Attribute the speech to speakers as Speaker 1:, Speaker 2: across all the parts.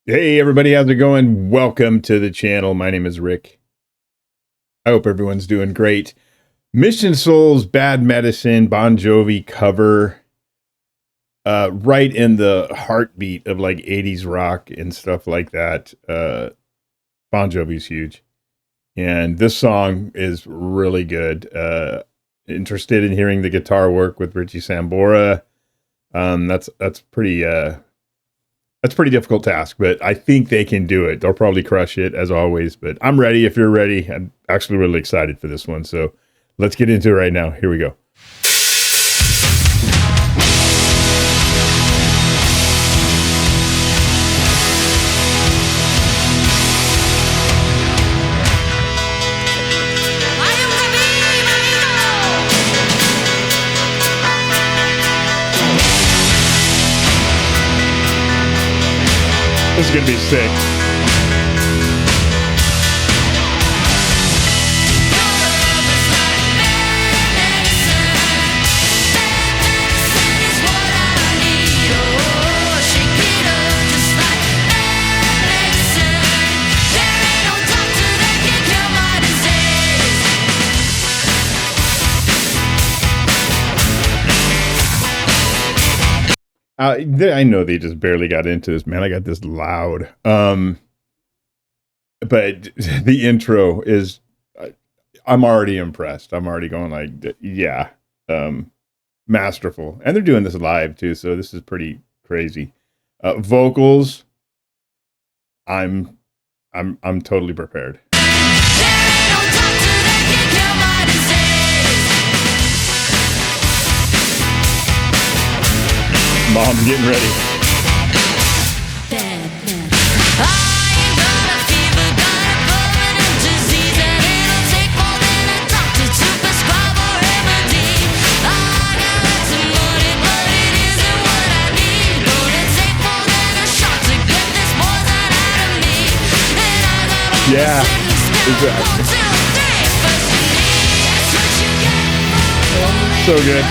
Speaker 1: Hey everybody, how's it going? Welcome to the channel. My name is Rick. I hope everyone's doing great. Mission Soul's Bad Medicine, Bon Jovi cover, right in the heartbeat of like 80s rock and stuff like that. Bon Jovi's huge. And this song is really good. Interested in hearing the guitar work with Richie Sambora. That's pretty difficult task, but I think they can do it. They'll probably crush it as always, but I'm ready if you're ready. I'm actually really excited for this one. So let's get into it right now. Here we go. This is going to be sick. I know they just barely got into this, man. I got this loud. But the intro is, I'm already impressed. I'm already going like, yeah, masterful. And they're doing this live too, so this is pretty crazy. Vocals, I'm totally prepared. Mom's getting ready. Yeah, exactly. So good.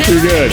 Speaker 1: Too good.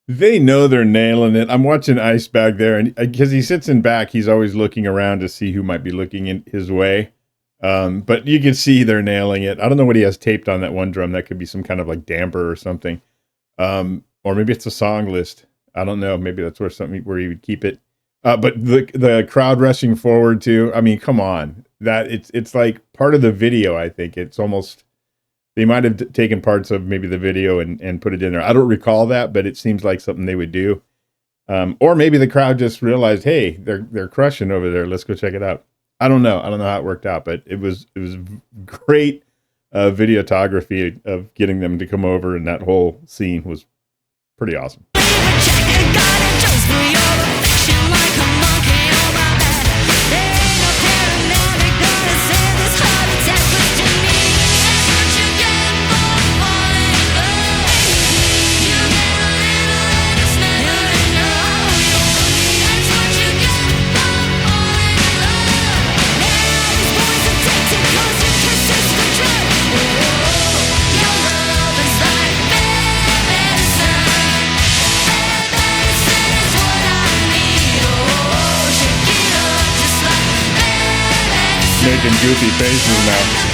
Speaker 1: They know they're nailing it. I'm watching Ice back there, and because he sits in back, he's always looking around to see who might be looking in his way. But you can see they're nailing it. I don't know what he has taped on that one drum. That could be some kind of like damper or something. Or maybe it's a song list. I don't know. Maybe that's where he would keep it. But the crowd rushing forward too. I mean, come on. That it's like part of the video. I think it's almost, they might have taken parts of maybe the video and put it in there. I don't recall that, but it seems like something they would do. Or maybe the crowd just realized, hey, they're crushing over there. Let's go check it out. I don't know. I don't know how it worked out, but it was great videography of getting them to come over, and that whole scene was pretty awesome. Making goofy faces now.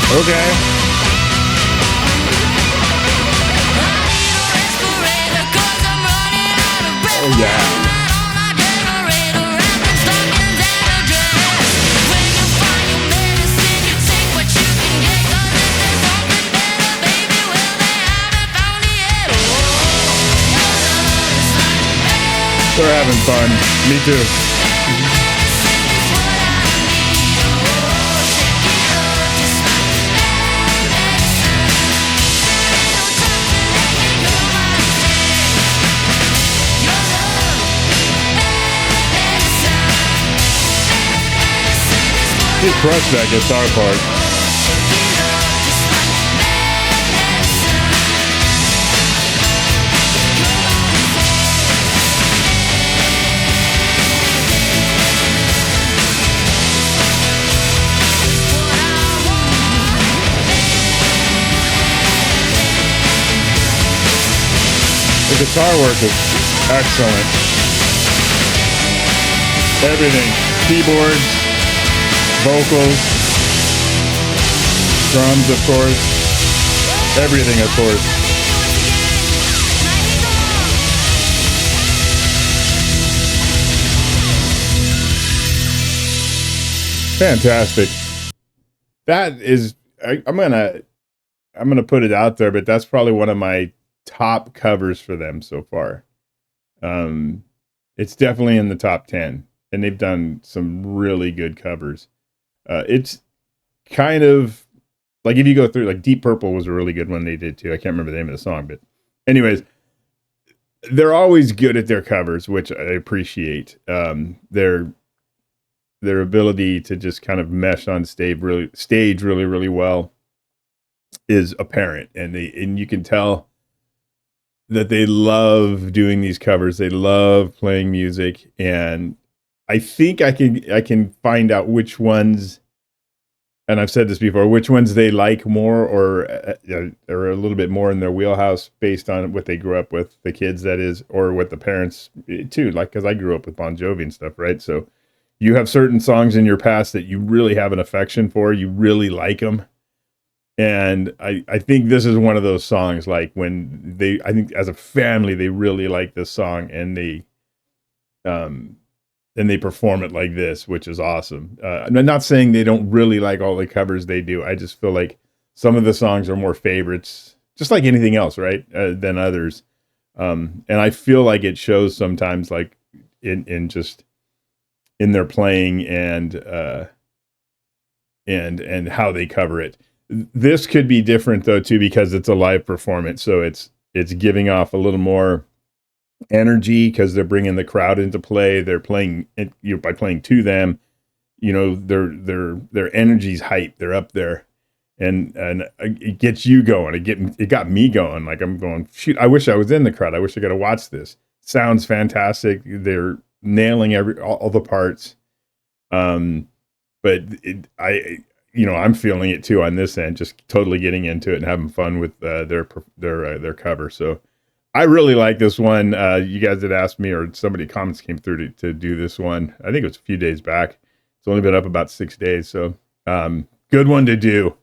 Speaker 1: Okay. Oh, yeah. They're having fun. Me too. He crushed that guitar part. The guitar work is excellent. Everything. Keyboards, vocals, drums, of course. Everything, of course. Fantastic. That is, I'm gonna put it out there, but that's probably one of my top covers for them so far. It's definitely in the top 10, and they've done some really good covers. It's kind of like, if you go through, like, Deep Purple was a really good one they did too. I can't remember the name of the song, but anyways, they're always good at their covers, which I appreciate. Their ability to just kind of mesh on stage really well is apparent, and you can tell that they love doing these covers. They love playing music, and I think I can find out which ones, and I've said this before, which ones they like more, or a little bit more in their wheelhouse based on what they grew up with, the kids, that is, or what the parents too, like, because I grew up with Bon Jovi and stuff, right? So you have certain songs in your past that you really have an affection for, you really like them. And I think this is one of those songs, like, when I think as a family, they really like this song, and they perform it like this, which is awesome. I'm not saying they don't really like all the covers they do. I just feel like some of the songs are more favorites, just like anything else, right? Than others. And I feel like it shows sometimes, like, in their playing and how they cover it. This could be different though too, because it's a live performance, so it's giving off a little more energy because they're bringing the crowd into play. They're playing by playing to them. Their energy's hype. They're up there, and it gets you going. It got me going. Like, I'm going, shoot, I wish I was in the crowd. I wish I could have watched this. Sounds fantastic. They're nailing all the parts. But I'm feeling it too on this end, just totally getting into it and having fun with their cover. So I really like this one. You guys had asked me, or somebody comments came through to do this one. I think it was a few days back. It's only been up about 6 days. So good one to do.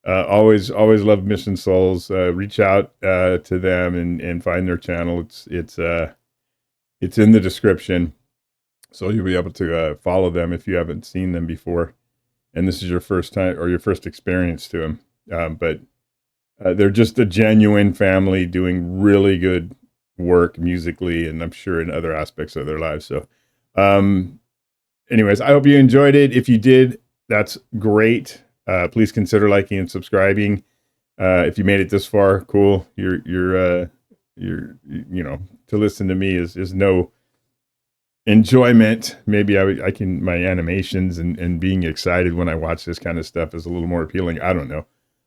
Speaker 1: Always love Mission Souls. Reach out to them and find their channel. It's in the description, so you'll be able to follow them if you haven't seen them before, and this is your first time or your first experience to them. But they're just a genuine family doing really good work musically, and I'm sure in other aspects of their lives. So anyways, I hope you enjoyed it. If you did, that's great. Please consider liking and subscribing. If you made it this far, cool. You're to listen to me is no enjoyment. Maybe I can, my animations and being excited when I watch this kind of stuff is a little more appealing. I don't know.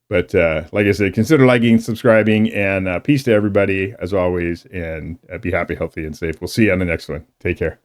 Speaker 1: But like I said, consider liking, subscribing, and peace to everybody as always, and be happy, healthy, and safe. We'll see you on the next one. Take care.